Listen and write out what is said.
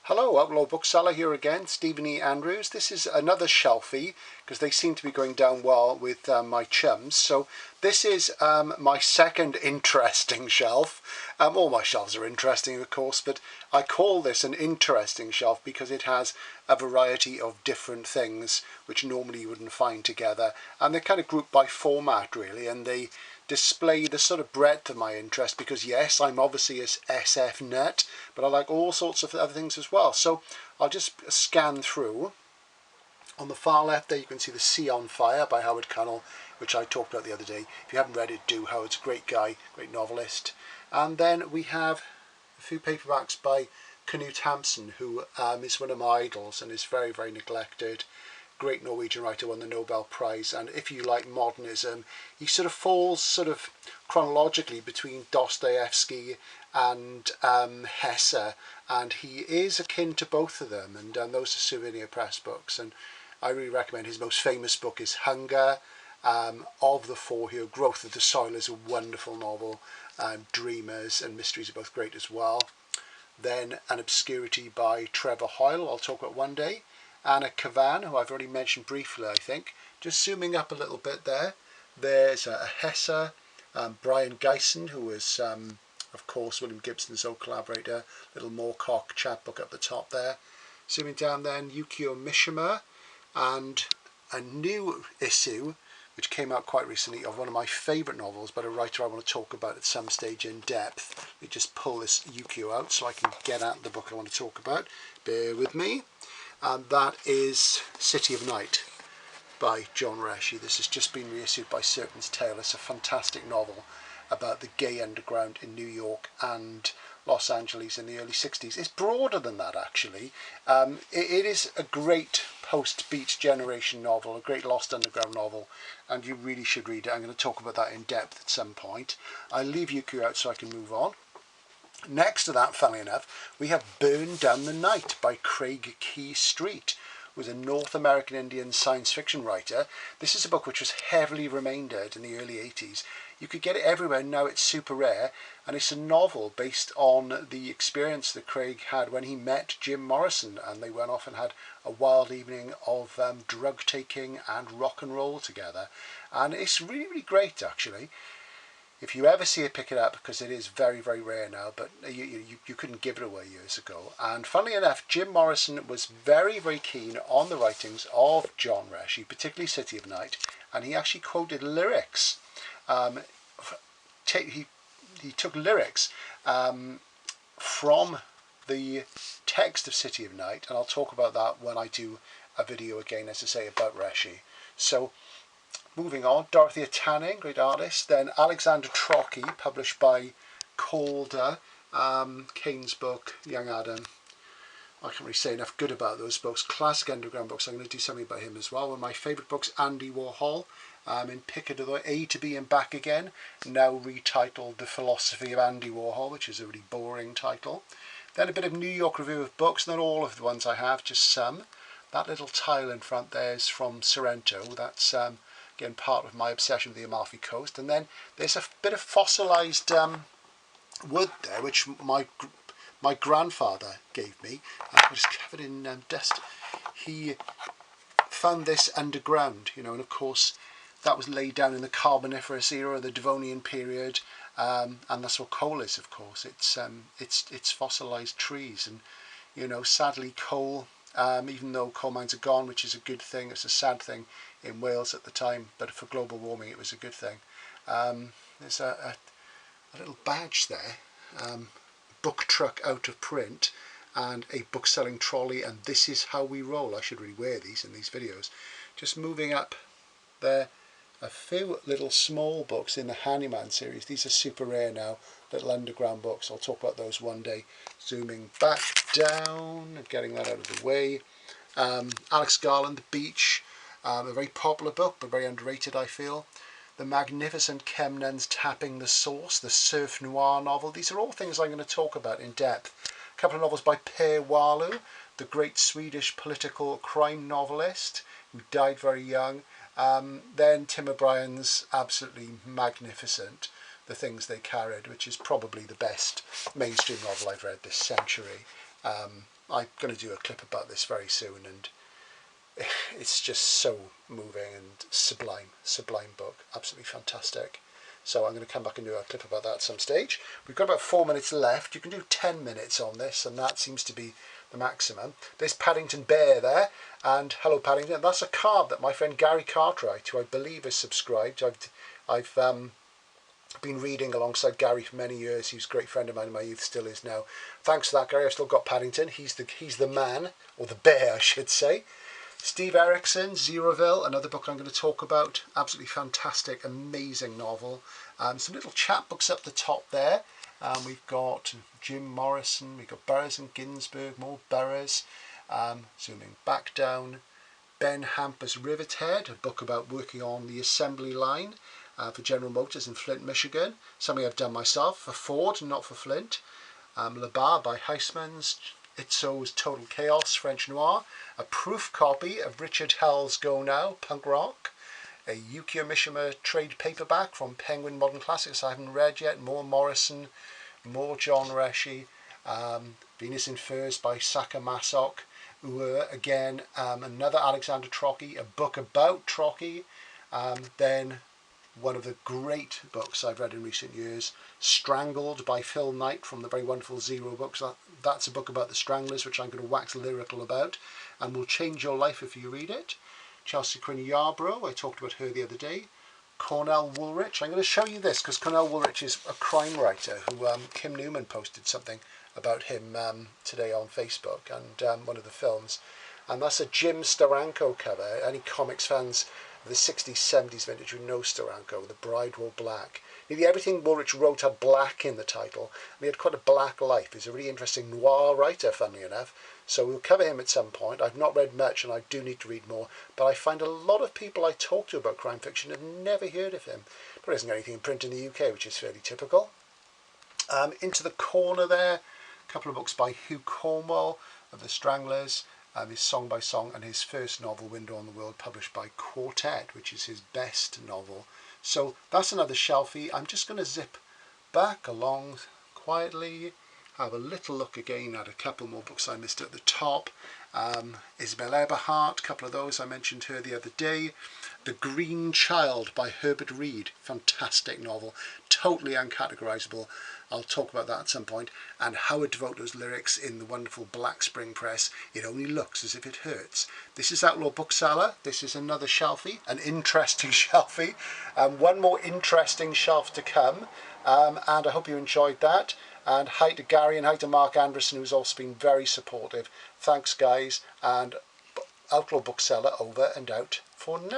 Hello, Outlaw Bookseller here again, Stephen E. Andrews. This is another Shelfie, because they seem to be going down well with my chums. So this is my second interesting shelf. All my shelves are interesting, of course, but I call this an interesting shelf because it has a variety of different things which normally you wouldn't find together. And they're kind of grouped by format, really, and they display the sort of breadth of my interest because yes, I'm obviously a SF nut, but I like all sorts of other things as well. So I'll just scan through. On the far left there you can see The Sea on Fire by Howard Cannell, which I talked about the other day. If you haven't read it, do. Howard's a great guy, great novelist. And then we have a few paperbacks by Knut Hamsun, who is one of my idols and is very, very neglected. Great Norwegian writer, won the Nobel Prize, and if you like modernism, he sort of falls sort of chronologically between Dostoevsky and Hesse, and he is akin to both of them, and those are Souvenir Press books, and I really recommend. His most famous book is Hunger. Of the four here, Growth of the Soil is a wonderful novel. Dreamers and Mysteries are both great as well. Then An Obscurity by Trevor Hoyle, I'll talk about one day. Anna Kavan, who I've already mentioned briefly, I think. Just zooming up a little bit there. There's a Hesse, Brian Gysin, who was, of course, William Gibson's old collaborator. Little Moorcock chapbook up the top there. Zooming down then, Yukio Mishima, and a new issue, which came out quite recently, of one of my favourite novels, but a writer I want to talk about at some stage in depth. Let me just pull this Yukio out so I can get at the book I want to talk about. Bear with me. And that is City of Night by John Reshi. This has just been reissued by Serpent's Tail. It's a fantastic novel about the gay underground in New York and Los Angeles in the early 60s. It's broader than that, actually. It is a great post-Beat generation novel, a great Lost Underground novel, and you really should read it. I'm going to talk about that in depth at some point. I'll leave Yukio out so I can move on. Next to that, funnily enough, we have Burn Down the Night by Craig Key Street, who was a North American Indian science fiction writer. This is a book which was heavily remaindered in the early 80s. You could get it everywhere, now it's super rare, and it's a novel based on the experience that Craig had when he met Jim Morrison, and they went off and had a wild evening of drug taking and rock and roll together. And it's really, really great, actually. If you ever see it, pick it up, because it is very, very rare now, but you couldn't give it away years ago. And funnily enough, Jim Morrison was very, very keen on the writings of John Reshi, particularly City of Night, and he actually quoted lyrics. He took lyrics from the text of City of Night, and I'll talk about that when I do a video again, as I say, about Reshi. So, moving on, Dorothea Tanning, great artist. Then Alexander Trocchi, published by Calder, Kane's book, Young Adam. I can't really say enough good about those books. Classic underground books. I'm going to do something about him as well. One of my favourite books, Andy Warhol, impeccable, A to B and Back Again, now retitled The Philosophy of Andy Warhol, which is a really boring title. Then a bit of New York Review of Books, not all of the ones I have, just some. That little tile in front there is from Sorrento. That's again part of my obsession with the Amalfi Coast. And then there's a bit of fossilised wood there, which my grandfather gave me. It was covered in dust. He found this underground, you know, and of course that was laid down in the Carboniferous era, the Devonian period, and that's what coal is, of course. It's fossilised trees, and you know, sadly, coal. Even though coal mines are gone, which is a good thing, it's a sad thing in Wales at the time, but for global warming it was a good thing. There's a little badge there, book truck out of print, and a book selling trolley, and this is how we roll. I should really wear these in these videos. Just moving up there, a few little small books in the Handyman series. These are super rare now, little underground books. I'll talk about those one day. Zooming back down and getting that out of the way. Alex Garland, The Beach, a very popular book but very underrated, I feel. The Magnificent Kemnen's Tapping the Source, the surf noir novel. These are all things I'm going to talk about in depth. A couple of novels by Per Wahlöö, the great Swedish political crime novelist who died very young. Then Tim O'Brien's absolutely magnificent The Things They Carried, which is probably the best mainstream novel I've read this century. I'm going to do a clip about this very soon, and it's just so moving and sublime book, absolutely fantastic. So I'm going to come back and do a clip about that at some stage. We've got about 4 minutes left. You can do 10 minutes on this, and that seems to be the maximum. There's Paddington Bear there, and hello Paddington. That's a card that my friend Gary Cartwright, who I believe is subscribed. I've been reading alongside Gary for many years. He's a great friend of mine in my youth, still is now. Thanks for that, Gary. I've still got Paddington. He's the man, or the bear, I should say. Steve Erickson, Zeroville, another book I'm going to talk about. Absolutely fantastic, amazing novel. Some little chapbooks up the top there. We've got Jim Morrison, we've got Burroughs and Ginsberg, more Burroughs. Zooming back down, Ben Hamper's Rivethead, a book about working on the assembly line for General Motors in Flint, Michigan. Something I've done myself for Ford, not for Flint. Le Bar by Huysmans. Itzo's Total Chaos, French Noir. A proof copy of Richard Hell's Go Now, Punk Rock. A Yukio Mishima trade paperback from Penguin Modern Classics I haven't read yet. More Morrison, more John Reshi. Venus in Furs by Saka Masok. Again, another Alexander Trocchi, a book about Trocchi. Then one of the great books I've read in recent years, Strangled by Phil Knight from the very wonderful Zero books. That's a book about the Stranglers, which I'm going to wax lyrical about, and will change your life if you read it. Chelsea Quinn Yarborough, I talked about her the other day. Cornell Woolrich, I'm going to show you this because Cornell Woolrich is a crime writer who Kim Newman posted something about him today on Facebook, and one of the films. And that's a Jim Steranko cover. Any comics fans of the 60s, 70s vintage who know Steranko, The Bride Wore Black. Nearly everything Woolrich wrote had black in the title, and he had quite a black life. He's a really interesting noir writer, funnily enough. So we'll cover him at some point. I've not read much, and I do need to read more, but I find a lot of people I talk to about crime fiction have never heard of him. There isn't anything in print in the UK, which is fairly typical. Into the corner there, a couple of books by Hugh Cornwell of the Stranglers. His Song by Song, and his first novel, Window on the World, published by Quartet, which is his best novel. So that's another Shelfie. I'm just going to zip back along quietly, have a little look again at a couple more books I missed at the top. Isabel Eberhardt, a couple of those, I mentioned her the other day. The Green Child by Herbert Reed, fantastic novel, totally uncategorizable. I'll talk about that at some point. And Howard Devoto's lyrics in the wonderful Black Spring Press, It Only Looks as If It Hurts. This is Outlaw Bookseller. This is another Shelfie, an interesting Shelfie. One more interesting shelf to come. And I hope you enjoyed that. And hi to Gary and hi to Mark Anderson, who's also been very supportive. Thanks, guys. And Outlaw Bookseller over and out for now.